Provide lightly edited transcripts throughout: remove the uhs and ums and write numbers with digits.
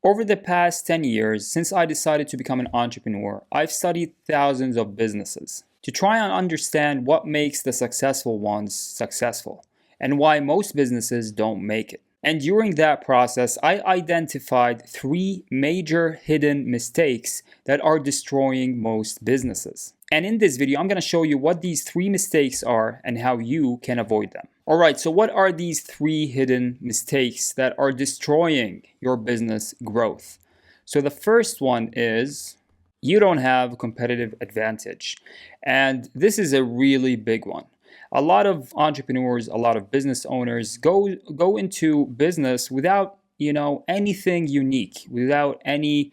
Over the past 10 years, since I decided to become an entrepreneur, I've studied thousands of businesses to try and understand what makes the successful ones successful and why most businesses don't make it. And during that process, I identified three major hidden mistakes that are destroying most businesses. And in this video, I'm going to show you what these three mistakes are and how you can avoid them. Alright, so what are these three hidden mistakes that are destroying your business growth? So the first one is you don't have a competitive advantage. And this is a really big one. A lot of entrepreneurs, a lot of business owners go into business without, anything unique, without any,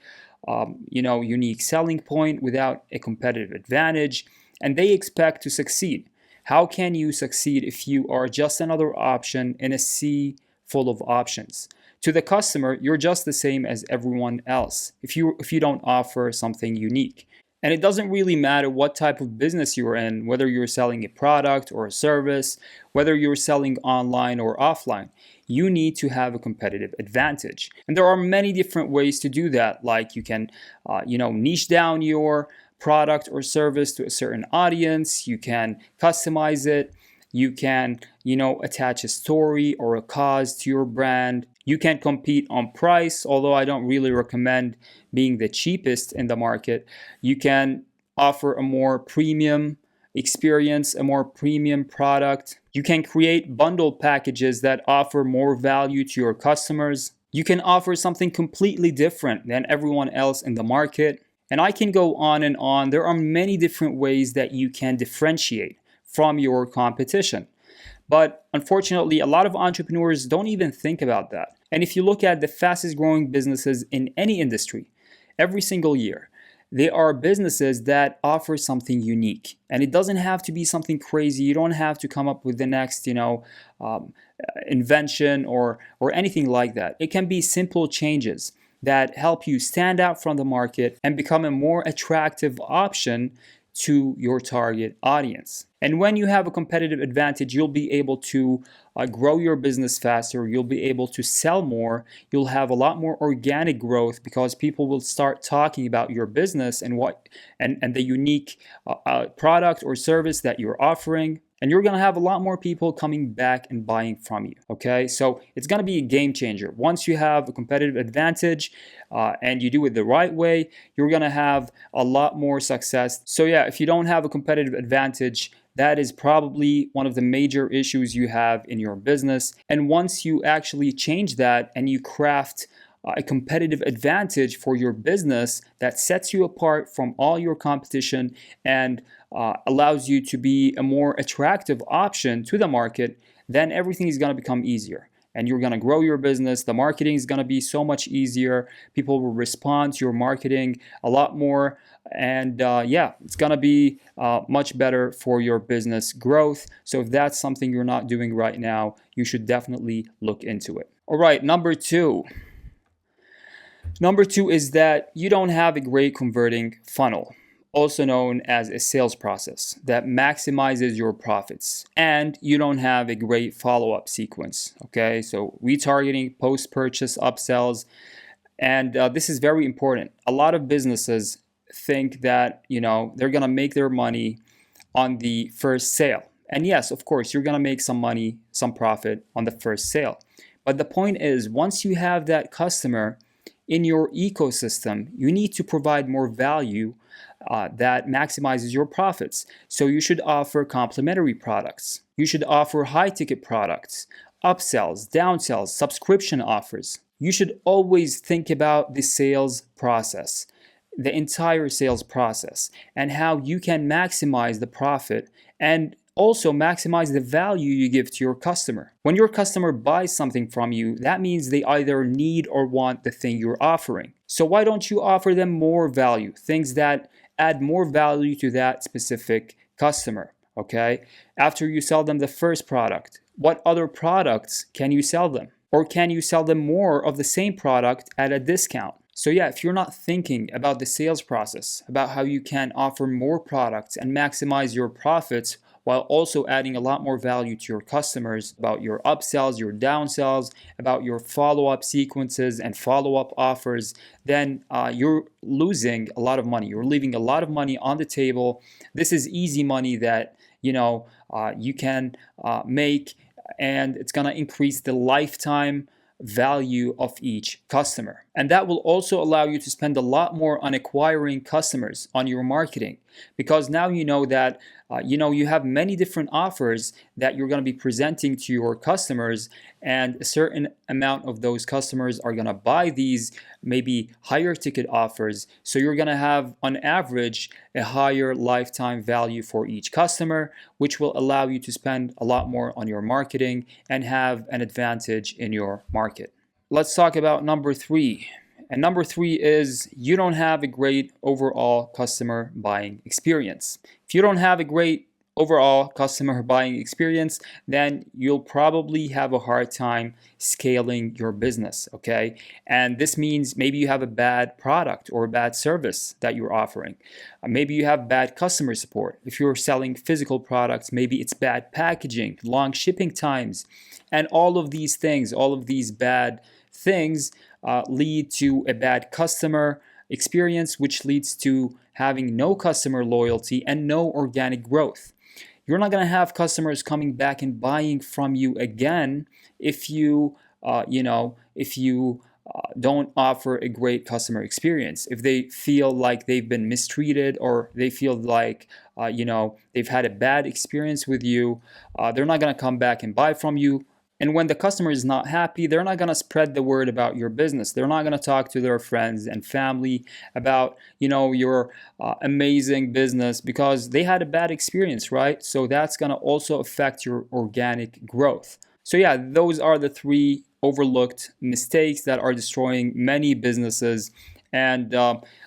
unique selling point, without a competitive advantage, and they expect to succeed. How can you succeed if you are just another option in a sea full of options? To the customer, you're just the same as everyone else if you don't offer something unique. And it doesn't really matter what type of business you're in, whether you're selling a product or a service, whether you're selling online or offline. You need to have a competitive advantage. And there are many different ways to do that, like you can, niche down your product or service to a certain audience. You can customize it. You can, attach a story or a cause to your brand. You can compete on price, although I don't really recommend being the cheapest in the market. You can offer a more premium experience, a more premium product. You can create bundle packages that offer more value to your customers. You can offer something completely different than everyone else in the market. And I can go on and on. There are many different ways that you can differentiate from your competition. But unfortunately, a lot of entrepreneurs don't even think about that. And if you look at the fastest growing businesses in any industry, every single year, they are businesses that offer something unique. And it doesn't have to be something crazy. You don't have to come up with the next, invention or anything like that. It can be simple changes that help you stand out from the market and become a more attractive option to your target audience. And when you have a competitive advantage, you'll be able to grow your business faster. You'll be able to sell more. You'll have a lot more organic growth because people will start talking about your business and the unique product or service that you're offering. And you're going to have a lot more people coming back and buying from you. Okay, so it's going to be a game changer. Once you have a competitive advantage and you do it the right way, you're going to have a lot more success. So yeah, if you don't have a competitive advantage, that is probably one of the major issues you have in your business. And once you actually change that and you craft a competitive advantage for your business that sets you apart from all your competition and allows you to be a more attractive option to the market, then everything is going to become easier. And you're going to grow your business. The marketing is going to be so much easier. People will respond to your marketing a lot more. And it's going to be much better for your business growth. So if that's something you're not doing right now, you should definitely look into it. All right, number two. Number two is that you don't have a great converting funnel, also known as a sales process that maximizes your profits, and you don't have a great follow-up sequence. Okay, so retargeting, post-purchase upsells, and this is very important. A lot of businesses think that they're gonna make their money on the first sale, and yes, of course, you're gonna make some money, some profit on the first sale. But the point is, once you have that customer in your ecosystem, you need to provide more value that maximizes your profits. So you should offer complementary products. You should offer high-ticket products, upsells, downsells, subscription offers. You should always think about the sales process, the entire sales process, and how you can maximize the profit and also maximize the value you give to your customer. When your customer buys something from you, that means they either need or want the thing you're offering. So why don't you offer them more value, things that add more value to that specific customer, okay? After you sell them the first product, what other products can you sell them? Or can you sell them more of the same product at a discount? So yeah, if you're not thinking about the sales process, about how you can offer more products and maximize your profits while also adding a lot more value to your customers about your upsells, your downsells, about your follow-up sequences and follow-up offers, then you're losing a lot of money. You're leaving a lot of money on the table. This is easy money that you can make, and it's going to increase the lifetime value of each customer. And that will also allow you to spend a lot more on acquiring customers, on your marketing, because now you know that you have many different offers that you're going to be presenting to your customers, and a certain amount of those customers are going to buy these maybe higher ticket offers. So you're going to have on average a higher lifetime value for each customer, which will allow you to spend a lot more on your marketing and have an advantage in your market. Let's talk about number 3. And number 3 is you don't have a great overall customer buying experience. If you don't have a great overall customer buying experience, then you'll probably have a hard time scaling your business, okay? And this means maybe you have a bad product or a bad service that you're offering. Maybe you have bad customer support. If you're selling physical products, maybe it's bad packaging, long shipping times, and all of these things, all of these bad things lead to a bad customer experience, which leads to having no customer loyalty and no organic growth. You're not going to have customers coming back and buying from you again if you don't offer a great customer experience. If they feel like they've been mistreated, or they feel like they've had a bad experience with you, they're not going to come back and buy from you. And when the customer is not happy, they're not going to spread the word about your business. They're not going to talk to their friends and family about, your amazing business, because they had a bad experience, right? So that's going to also affect your organic growth. So yeah, those are the 3 overlooked mistakes that are destroying many businesses. And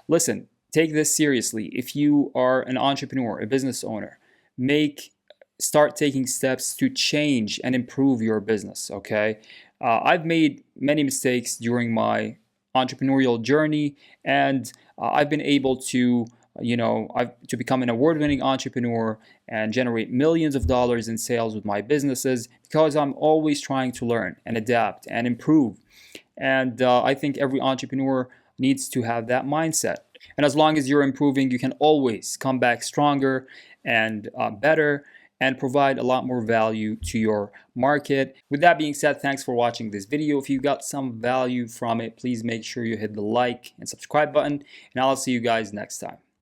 listen, take this seriously. If you are an entrepreneur, a business owner, start taking steps to change and improve your business, okay? I've made many mistakes during my entrepreneurial journey, and I've been able to, to become an award-winning entrepreneur and generate millions of dollars in sales with my businesses, because I'm always trying to learn and adapt and improve. And I think every entrepreneur needs to have that mindset. And as long as you're improving, you can always come back stronger and better, and provide a lot more value to your market. With that being said, thanks for watching this video. If you got some value from it, please make sure you hit the like and subscribe button, and I'll see you guys next time.